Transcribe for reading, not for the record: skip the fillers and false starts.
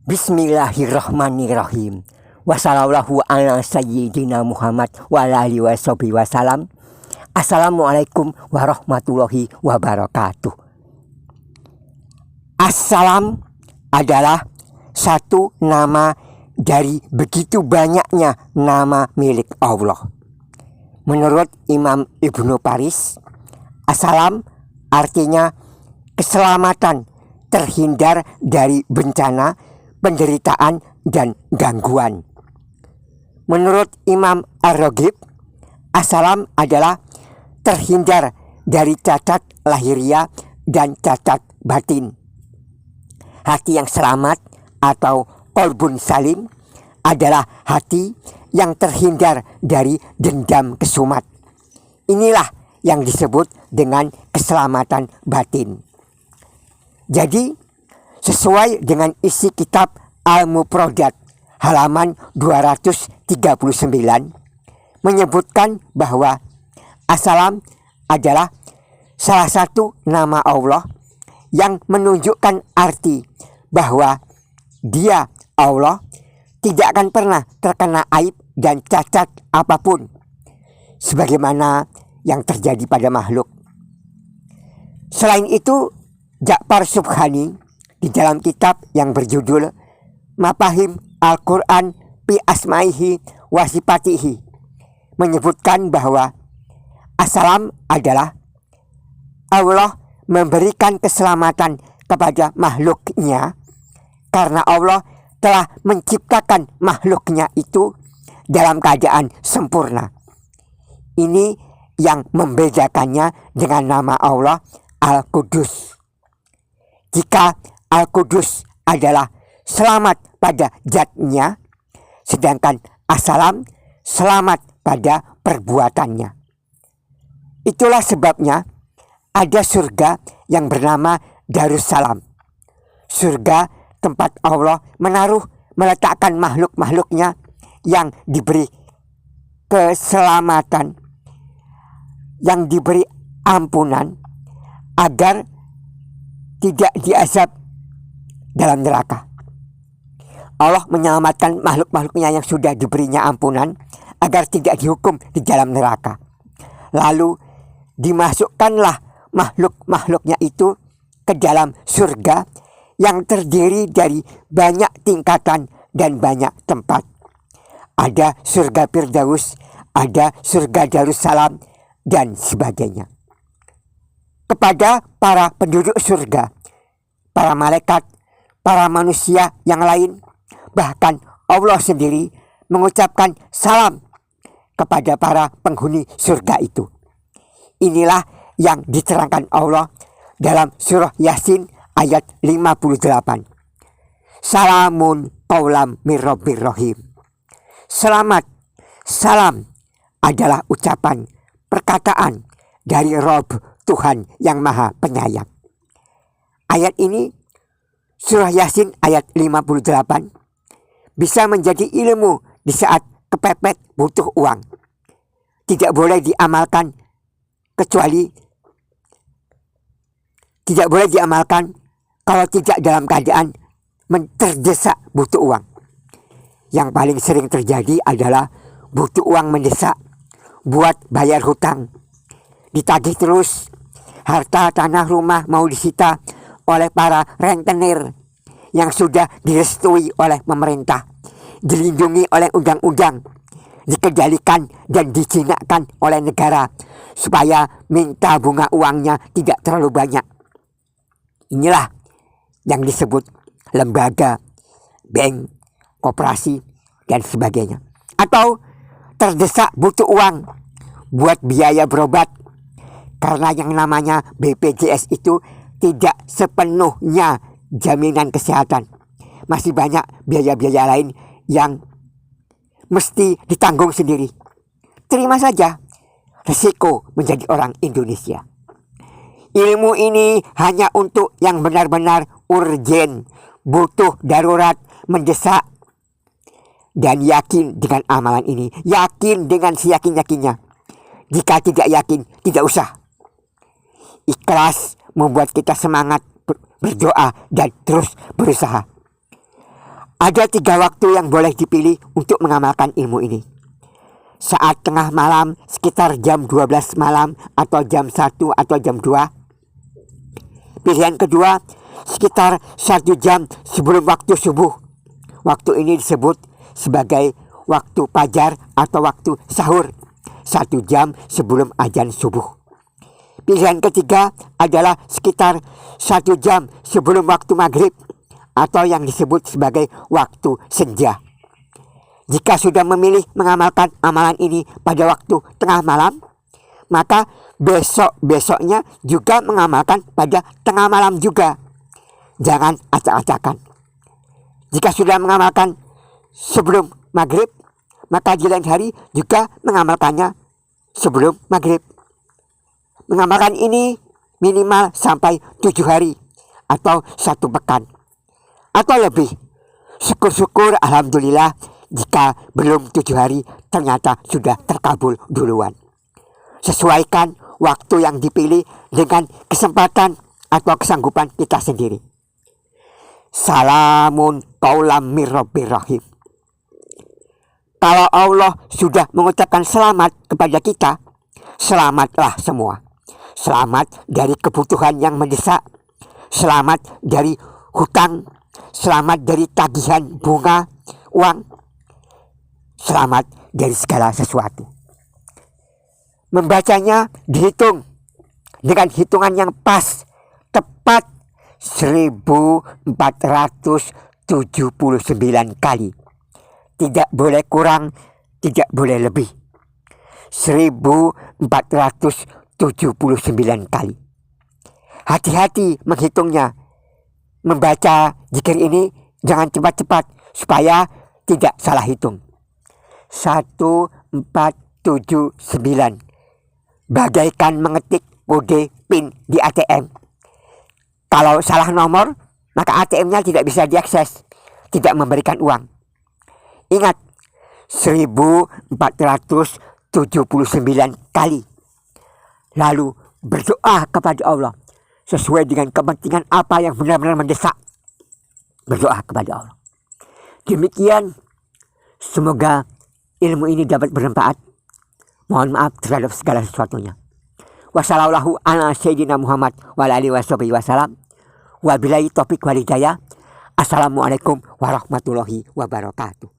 Bismillahirrahmanirrahim. Wassallallahu ala sayyidina Muhammad wa alihi wasallam. Assalamualaikum warahmatullahi wabarakatuh. Assalam adalah satu nama dari begitu banyaknya nama milik Allah. Menurut Imam Ibnu Faris, assalam artinya keselamatan, terhindar dari bencana, penderitaan, dan gangguan. Menurut Imam Ar-Raghib, assalam adalah terhindar dari cacat lahiriah dan cacat batin. Hati yang selamat atau qalbun salim adalah hati yang terhindar dari dendam kesumat. Inilah yang disebut dengan keselamatan batin. Jadi, sesuai dengan isi kitab Al-Mufradat halaman 239 menyebutkan bahwa assalam adalah salah satu nama Allah yang menunjukkan arti bahwa Dia, Allah, tidak akan pernah terkena aib dan cacat apapun sebagaimana yang terjadi pada makhluk. Selain itu, Ja'far Subhani di dalam kitab yang berjudul Mafahim Al-Quran Fi Asma'ihi wa Sifatihi menyebutkan bahwa assalam adalah Allah memberikan keselamatan kepada makhluknya karena Allah telah menciptakan makhluknya itu dalam keadaan sempurna. Ini yang membedakannya dengan nama Allah Al-Qudus. Jika Al-Qudus adalah selamat pada zatnya, sedangkan assalam selamat pada perbuatannya. Itulah sebabnya ada surga yang bernama Darussalam. Surga tempat Allah meletakkan makhluk-makhluknya yang diberi keselamatan, yang diberi ampunan agar tidak diazab dalam neraka. Allah menyelamatkan makhluk-makhluknya yang sudah diberinya ampunan agar tidak dihukum di dalam neraka. Lalu dimasukkanlah makhluk-makhluknya itu ke dalam surga yang terdiri dari banyak tingkatan dan banyak tempat. Ada surga Firdaus, ada surga Darussalam, dan sebagainya. Kepada para penduduk surga, para malaikat, para manusia yang lain, bahkan Allah sendiri mengucapkan salam kepada para penghuni surga itu. Inilah yang diterangkan Allah dalam surah Yasin ayat 58. Salamun qaulam mir rabbir rahim. Selamat, salam adalah ucapan, perkataan dari Rabb Tuhan yang Maha Penyayang. Ayat ini, surah Yasin ayat 58, bisa menjadi ilmu di saat kepepet butuh uang. Tidak boleh diamalkan kalau tidak dalam keadaan terdesak butuh uang. Yang paling sering terjadi adalah butuh uang mendesak buat bayar hutang. Ditagih terus, harta tanah rumah mau disita oleh para rentenir yang sudah direstui oleh pemerintah, dilindungi oleh undang-undang, dikendalikan dan dijinakkan oleh negara supaya minta bunga uangnya tidak terlalu banyak. Inilah yang disebut lembaga, bank, koperasi, dan sebagainya. Atau terdesak butuh uang buat biaya berobat, karena yang namanya BPJS itu tidak sepenuhnya jaminan kesehatan. Masih banyak biaya-biaya lain yang mesti ditanggung sendiri. Terima saja risiko menjadi orang Indonesia. Ilmu ini hanya untuk yang benar-benar urgen, butuh darurat, mendesak. Dan yakin dengan amalan ini, yakin dengan seyakin-yakinnya. Jika tidak yakin, tidak usah. Ikhlas membuat kita semangat berdoa dan terus berusaha. Ada 3 waktu yang boleh dipilih untuk mengamalkan ilmu ini. Saat tengah malam sekitar jam 12 malam atau jam 1 atau jam 2. Pilihan kedua sekitar 1 jam sebelum waktu subuh. Waktu ini disebut sebagai waktu fajar atau waktu sahur. 1 jam sebelum azan subuh. Pilihan ketiga adalah sekitar 1 jam sebelum waktu maghrib atau yang disebut sebagai waktu senja. Jika sudah memilih mengamalkan amalan ini pada waktu tengah malam, maka besoknya juga mengamalkan pada tengah malam juga. Jangan acak-acakan. Jika sudah mengamalkan sebelum maghrib, maka di lain hari juga mengamalkannya sebelum maghrib. Mengamalkan ini minimal sampai 7 hari atau 1 pekan atau lebih. Syukur-syukur alhamdulillah jika belum 7 hari ternyata sudah terkabul duluan. Sesuaikan waktu yang dipilih dengan kesempatan atau kesanggupan kita sendiri. Salamun qaulam mir rabbir rahim. Kalau Allah sudah mengucapkan selamat kepada kita, selamatlah semua. Selamat dari kebutuhan yang mendesak, selamat dari hutang, selamat dari tagihan bunga, uang, selamat dari segala sesuatu. Membacanya dihitung dengan hitungan yang pas, tepat 1479 kali. Tidak boleh kurang, tidak boleh lebih. 1479 kali. Hati-hati menghitungnya. Membaca zikir ini jangan cepat-cepat supaya tidak salah hitung. 1479. Bagaikan mengetik kode PIN di ATM. Kalau salah nomor, maka ATM-nya tidak bisa diakses, tidak memberikan uang. Ingat, 1479 kali. Lalu berdoa kepada Allah sesuai dengan kepentingan apa yang benar-benar mendesak. Berdoa kepada Allah. Demikian, semoga ilmu ini dapat bermanfaat. Mohon maaf terhadap segala sesuatunya. Wassallallahu ala sayyidina Muhammad wa alihi wasallam. Wabillahi taufiq wal hidayah. Assalamualaikum warahmatullahi wabarakatuh.